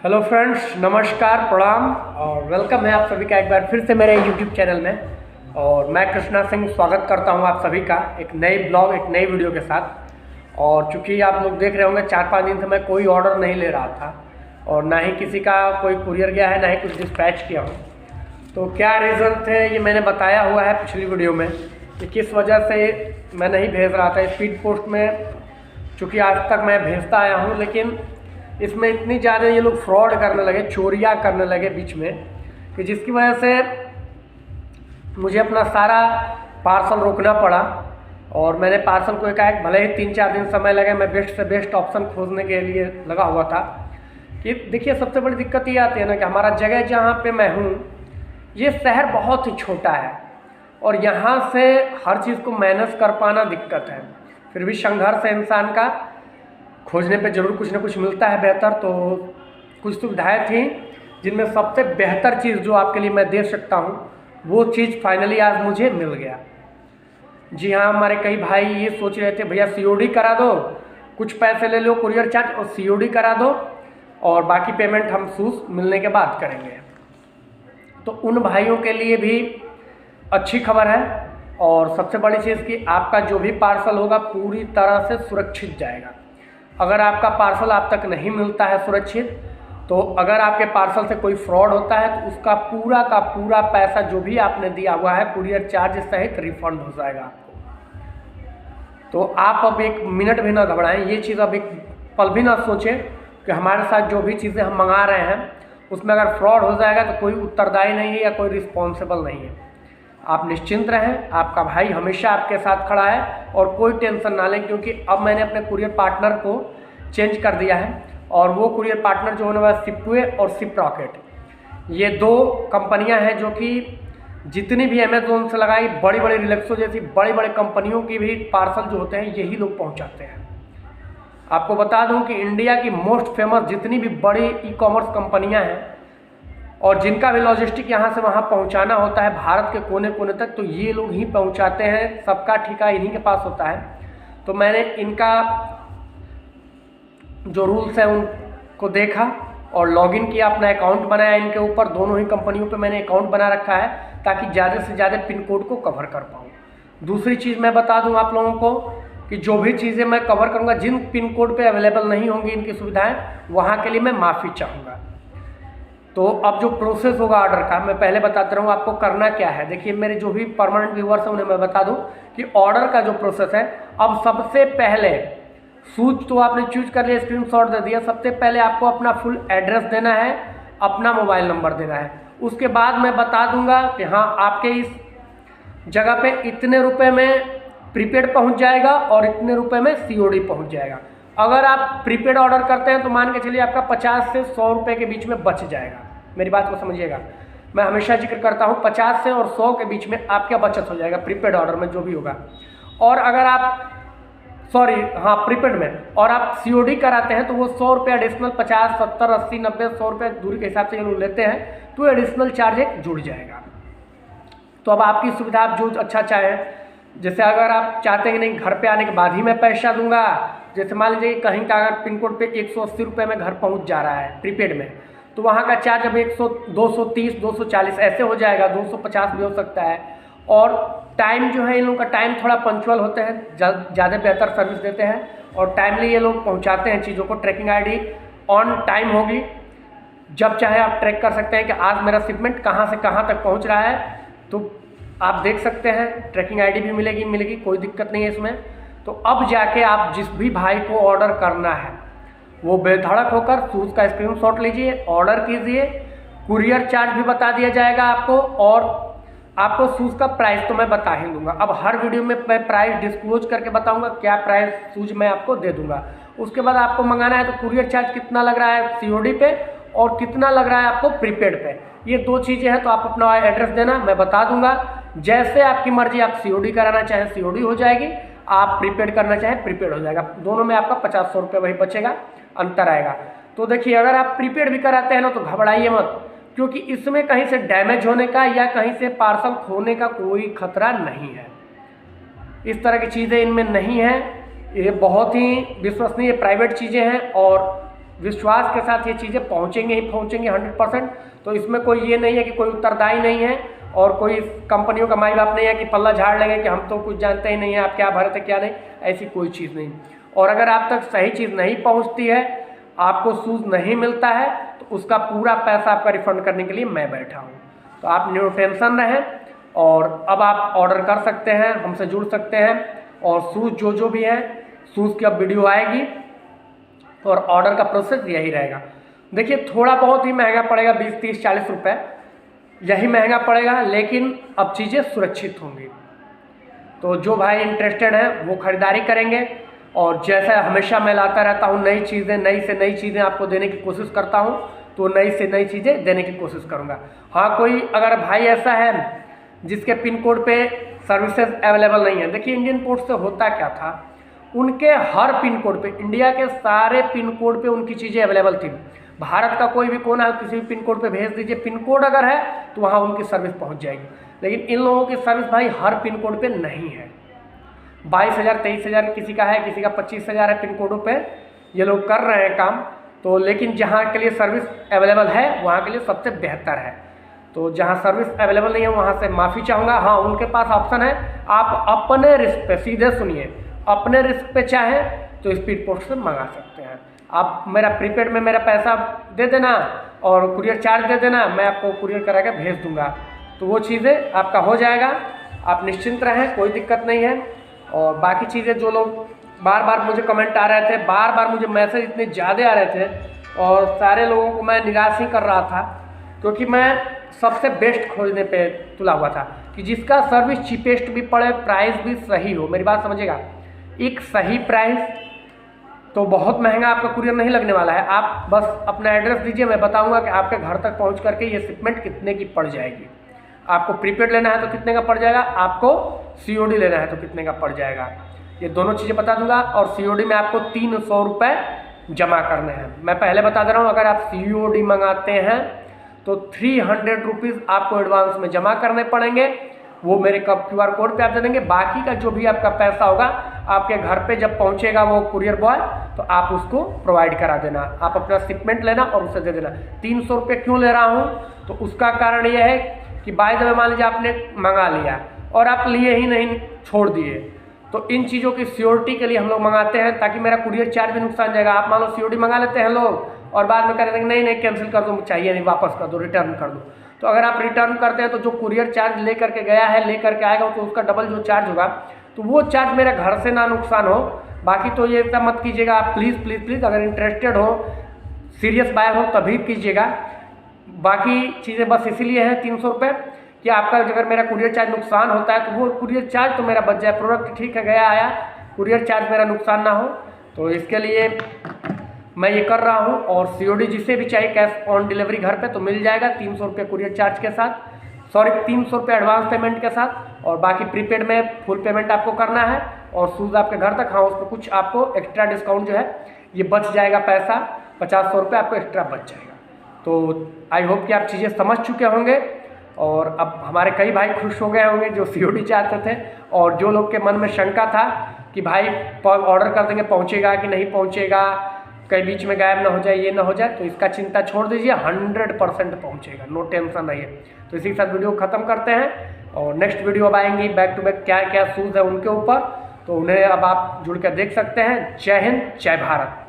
Hello friends, नमस्कार, प्रणाम और वेलकम है आप सभी का एक बार फिर से मेरे यूट्यूब चैनल में। और मैं कृष्णा सिंह स्वागत करता हूं आप सभी का एक नई ब्लॉग, एक नई वीडियो के साथ। और चूंकि आप लोग देख रहे होंगे 4-5 दिन से मैं कोई ऑर्डर नहीं ले रहा था और ना ही किसी का कोई कुरियर गया है, ना ही कुछ डिस्पैच किया हूँ। तो क्या रीज़न थे ये मैंने बताया हुआ है पिछली वीडियो में कि किस वजह से मैं नहीं भेज रहा था स्पीड पोस्ट में। चूँकि आज तक मैं भेजता आया हूँ, लेकिन इसमें इतनी ज़्यादा ये लोग फ्रॉड करने लगे, चोरियां करने लगे बीच में, कि जिसकी वजह से मुझे अपना सारा पार्सल रोकना पड़ा। और मैंने पार्सल को एकाएक, भले ही 3-4 दिन समय लगे, मैं बेस्ट से बेस्ट ऑप्शन खोजने के लिए लगा हुआ था। कि देखिए, सबसे बड़ी दिक्कत ये आती है ना कि हमारा जगह जहाँ पे मैं हूँ, ये शहर बहुत ही छोटा है और यहाँ से हर चीज़ को मैनेज कर पाना दिक्कत है। फिर भी संघर्ष है इंसान का, खोजने पे जरूर कुछ ना कुछ मिलता है बेहतर। तो कुछ सुविधाएं थी जिनमें सबसे बेहतर चीज़ जो आपके लिए मैं दे सकता हूँ, वो चीज़ फाइनली आज मुझे मिल गया। जी हाँ, हमारे कई भाई ये सोच रहे थे भैया सीओडी करा दो, कुछ पैसे ले लो कुरियर चार्ज और सीओडी करा दो और बाकी पेमेंट हम शूज़ मिलने के बाद करेंगे। तो उन भाइयों के लिए भी अच्छी खबर है। और सबसे बड़ी चीज़ कि आपका जो भी पार्सल होगा पूरी तरह से सुरक्षित जाएगा। अगर आपका पार्सल आप तक नहीं मिलता है सुरक्षित, तो अगर आपके पार्सल से कोई फ्रॉड होता है तो उसका पूरा का पूरा पैसा जो भी आपने दिया हुआ है कुरियर चार्ज सहित रिफंड हो जाएगा आपको। तो आप अब एक मिनट भी ना घबराएं, ये चीज़ अब एक पल भी ना सोचें कि हमारे साथ जो भी चीज़ें हम मंगा रहे हैं उसमें अगर फ्रॉड हो जाएगा तो कोई उत्तरदायी नहीं है या कोई रिस्पॉन्सिबल नहीं है। आप निश्चिंत रहें, आपका भाई हमेशा आपके साथ खड़ा है और कोई टेंशन ना लें, क्योंकि अब मैंने अपने कुरियर पार्टनर को चेंज कर दिया है। और वो कुरियर पार्टनर जो होने वाला शिपवे और शिप रॉकेट, ये 2 कंपनियां हैं जो कि जितनी भी अमेजोन से लगाई, बड़ी बड़ी रिलैक्सो जैसी बड़ी बड़ी कंपनियों की भी पार्सल जो होते हैं यही लोग पहुँचाते हैं। आपको बता दूँ कि इंडिया की मोस्ट फेमस जितनी भी बड़ी ई-कॉमर्स कंपनियाँ हैं और जिनका भी लॉजिस्टिक यहाँ से वहाँ पहुँचाना होता है भारत के कोने कोने तक, तो ये लोग ही पहुँचाते हैं। सबका ठेका इन्हीं के पास होता है। तो मैंने इनका जो रूल्स है उनको देखा और लॉगिन किया, अपना अकाउंट बनाया इनके ऊपर। दोनों ही कंपनियों पे मैंने अकाउंट बना रखा है ताकि ज़्यादा से ज़्यादा पिन कोड को कवर कर पाऊँ। दूसरी चीज़ मैं बता दूँ आप लोगों को कि जो भी चीज़ें मैं कवर करूँगा, जिन पिन कोड पे अवेलेबल नहीं होंगी इनकी सुविधाएँ, वहाँ के लिए मैं माफ़ी चाहूँगा। तो अब जो प्रोसेस होगा ऑर्डर का, मैं पहले बताता रहूँ आपको करना क्या है। देखिए, मेरे जो भी परमानेंट व्यूअर्स हैं उन्हें मैं बता दूँ कि ऑर्डर का जो प्रोसेस है, अब सबसे पहले शूज तो आपने चूज कर लिया, स्क्रीनशॉट दे दिया। सबसे पहले आपको अपना फुल एड्रेस देना है, अपना मोबाइल नंबर देना है। उसके बाद मैं बता दूंगा कि हाँ, आपके इस जगह पे इतने रुपए में प्रीपेड पहुंच जाएगा और इतने रुपए में सीओडी पहुंच जाएगा। अगर आप प्रीपेड ऑर्डर करते हैं तो मान के चलिए आपका 50 से 100 रुपये के बीच में बच जाएगा। मेरी बात को समझिएगा, मैं हमेशा जिक्र करता हूँ 50 से और 100 के बीच में आपका बचत हो जाएगा प्रीपेड ऑर्डर में जो भी होगा। और अगर आप प्रीपेड में और आप सीओडी कराते हैं तो वो 100 रुपये एडिशनल, 50, 70, 80, 90, 100 रुपये दूरी के हिसाब से ये लोग लेते हैं, तो एडिशनल चार्ज एक जुड़ जाएगा। तो अब आपकी सुविधा आप जो अच्छा चाहें, जैसे अगर आप चाहते हैं कि नहीं घर पे आने के बाद ही मैं पैसा दूंगा, जैसे मान लीजिए कहीं का अगर पिन कोड पे 180 रुपये में घर पहुंच जा रहा है प्रीपेड में, तो वहाँ का चार्ज अब 100, 230, 240 ऐसे हो जाएगा, 250 भी हो सकता है। और टाइम जो है इन लोगों का टाइम थोड़ा पंक्चुअल होते हैं, ज़्यादा बेहतर सर्विस देते हैं और टाइमली ये लोग पहुँचाते हैं चीज़ों को। ट्रैकिंग आईडी ऑन टाइम होगी, जब चाहे आप ट्रैक कर सकते हैं कि आज मेरा शिपमेंट कहाँ से कहाँ तक पहुँच रहा है, तो आप देख सकते हैं। ट्रैकिंग आईडी भी मिलेगी, कोई दिक्कत नहीं है इसमें। तो अब जाके आप जिस भी भाई को ऑर्डर करना है वो बेधड़क होकर शूज़ का स्क्रीनशॉट लीजिए, ऑर्डर कीजिए। कुरियर चार्ज भी बता दिया जाएगा आपको और आपको शूज़ का प्राइस तो मैं बता ही दूंगा। अब हर वीडियो में मैं प्राइस डिस्क्लोज करके बताऊंगा क्या प्राइस शूज़ मैं आपको दे दूंगा। उसके बाद आपको मंगाना है तो कुरियर चार्ज कितना लग रहा है सीओडी पे और कितना लग रहा है आपको प्रीपेड पे, ये 2 चीज़ें हैं। तो आप अपना एड्रेस देना, मैं बता दूंगा। जैसे आपकी मर्जी, आप सीओडी कराना चाहें सीओडी हो जाएगी, आप प्रीपेड करना चाहें प्रीपेड हो जाएगा। दोनों में आपका 50-100 रुपये वही बचेगा, अंतर आएगा। तो देखिए, अगर आप प्रीपेड भी कराते हैं ना तो घबराइए मत, क्योंकि इसमें कहीं से डैमेज होने का या कहीं से पार्सल खोने का कोई खतरा नहीं है। इस तरह की चीज़ें इनमें नहीं है। ये बहुत ही विश्वसनीय प्राइवेट चीज़ें हैं और विश्वास के साथ ये चीज़ें पहुँचेंगे ही पहुँचेंगे 100%। तो इसमें कोई ये नहीं है कि कोई उत्तरदायी नहीं है और कोई कंपनियों का माई बाप नहीं है कि पल्ला झाड़ लेंगे कि हम तो कुछ जानते ही नहीं है, आप क्या भरे थे क्या नहीं, ऐसी कोई चीज़ नहीं। और अगर आप तक सही चीज़ नहीं पहुंचती है, आपको शूज़ नहीं मिलता है, तो उसका पूरा पैसा आपका रिफंड करने के लिए मैं बैठा हूँ। तो आप नो टेंशन रहें और अब आप ऑर्डर कर सकते हैं, हमसे जुड़ सकते हैं। और शूज़ जो भी है, शूज़ की अब वीडियो आएगी और ऑर्डर का प्रोसेस यही रहेगा। देखिए थोड़ा बहुत ही महंगा पड़ेगा, 20, 30, 40 रुपये यही महंगा पड़ेगा, लेकिन अब चीज़ें सुरक्षित होंगी। तो जो भाई इंटरेस्टेड हैं वो ख़रीदारी करेंगे। और जैसा हमेशा मैं लाता रहता हूँ नई चीज़ें, नई से नई चीज़ें आपको देने की कोशिश करता हूँ, तो नई से नई चीज़ें देने की कोशिश करूँगा। हाँ, कोई अगर भाई ऐसा है जिसके पिन कोड पे सर्विसेज अवेलेबल नहीं है, देखिए इंडियन पोस्ट से होता क्या था, उनके हर पिन कोड पे, इंडिया के सारे पिन कोड पे उनकी चीज़ें अवेलेबल थी। भारत का कोई भी कोना है, किसी भी पिन कोड पे भेज दीजिए, पिन कोड अगर है तो वहाँ उनकी सर्विस पहुँच जाएगी। लेकिन इन लोगों की सर्विस भाई हर पिन कोड पे नहीं है। 22,000 23,000 किसी का है, किसी का 25,000 है पिन कोडों पे ये लोग कर रहे हैं काम। तो लेकिन जहाँ के लिए सर्विस अवेलेबल है वहाँ के लिए सबसे बेहतर है। तो जहाँ सर्विस अवेलेबल नहीं है वहाँ से माफ़ी चाहूँगा। हाँ, उनके पास ऑप्शन है, आप अपने रिस्क पे, सीधे सुनिए, अपने रिस्क पे चाहें तो स्पीड पोस्ट से मंगा सकते हैं। आप मेरा प्रीपेड में मेरा पैसा दे देना और कुरियर चार्ज दे देना, मैं आपको कुरियर करा के भेज दूँगा। तो वो चीज़ें आपका हो जाएगा, आप निश्चिंत रहें, कोई दिक्कत नहीं है। और बाकी चीज़ें जो लोग बार बार मुझे कमेंट आ रहे थे, बार बार मुझे मैसेज इतने ज़्यादा आ रहे थे और सारे लोगों को मैं निराश ही कर रहा था, क्योंकि मैं सबसे बेस्ट खोजने पे तुला हुआ था कि जिसका सर्विस चीपेस्ट भी पड़े, प्राइस भी सही हो। मेरी बात समझिएगा, एक सही प्राइस तो बहुत महंगा आपका कुरियर नहीं लगने वाला है। आप बस अपना एड्रेस दीजिए, मैं बताऊंगा कि आपके घर तक पहुंच करके ये शिपमेंट कितने की पड़ जाएगी। आपको प्रीपेड लेना है तो कितने का पड़ जाएगा, आपको COD लेना है तो कितने का पड़ जाएगा, ये दोनों चीज़ें बता दूंगा। और COD में आपको 300 रुपये जमा करने हैं। मैं पहले बता दे रहा हूँ, अगर आप COD मंगाते हैं तो 300 रुपीज़ आपको एडवांस में जमा करने पड़ेंगे। वो मेरे QR कोड पे आप दे देंगे। बाकी का जो भी आपका पैसा होगा आपके घर पे जब पहुंचेगा वो कुरियर बॉय, तो आप उसको प्रोवाइड करा देना। आप अपना शिपमेंट लेना और उसे दे देना। 300 रुपये क्यों ले रहा हूँ, तो उसका कारण ये है कि बाय द वे मान लीजिए आपने मंगा लिया और आप लिए ही नहीं, छोड़ दिए, तो इन चीज़ों की सियोरिटी के लिए हम लोग मंगाते हैं, ताकि मेरा कुरियर चार्ज भी नुकसान जाएगा। आप मान लो COD मंगा लेते हैं लोग और बाद में कह रहे हैं नहीं कैंसिल कर दो, चाहिए नहीं, वापस कर दो, रिटर्न कर दो। तो अगर आप रिटर्न करते हैं तो जो कुरियर चार्ज लेकर के गया है, लेकर के आएगा, तो उसका डबल जो चार्ज होगा, तो वो चार्ज मेरे घर से ना नुकसान हो। बाकी तो ये सब मत कीजिएगा आप, प्लीज़ प्लीज़ प्लीज़। अगर इंटरेस्टेड हो, सीरियस बायर हो, तभी कीजिएगा। बाकी चीज़ें बस इसीलिए हैं 300 रुपये कि आपका अगर मेरा कुरियर चार्ज नुकसान होता है तो वो कुरियर चार्ज तो मेरा बच जाए। प्रोडक्ट ठीक है, गया आया, कुरियर चार्ज मेरा नुकसान ना हो, तो इसके लिए मैं ये कर रहा हूँ। और COD जिसे भी चाहिए कैश ऑन डिलीवरी घर पे तो मिल जाएगा 300 रुपये कुरियर चार्ज के साथ, 300 रुपये एडवांस पेमेंट के साथ। और बाकी प्रीपेड में फुल पेमेंट आपको करना है और शूज़ आपके घर तक। हाँ, उस पर कुछ आपको एक्स्ट्रा डिस्काउंट जो है ये बच जाएगा, पैसा 50-100 रुपये आपको एक्स्ट्रा बच जाएगा। तो आई होप कि आप चीज़ें समझ चुके होंगे और अब हमारे कई भाई खुश हो गए होंगे जो COD चाहते थे, और जो लोग के मन में शंका था कि भाई ऑर्डर कर देंगे पहुंचेगा कि नहीं पहुंचेगा, कहीं बीच में गायब ना हो जाए, ये ना हो जाए, तो इसका चिंता छोड़ दीजिए, 100% पहुंचेगा, नो टेंशन रहिए। तो इसी के साथ वीडियो ख़त्म करते हैं और नेक्स्ट वीडियो अब आएंगी बैक टू बैक क्या क्या शूज़ है उनके ऊपर, तो उन्हें अब आप जुड़ कर देख सकते हैं। जय हिंद, जय भारत।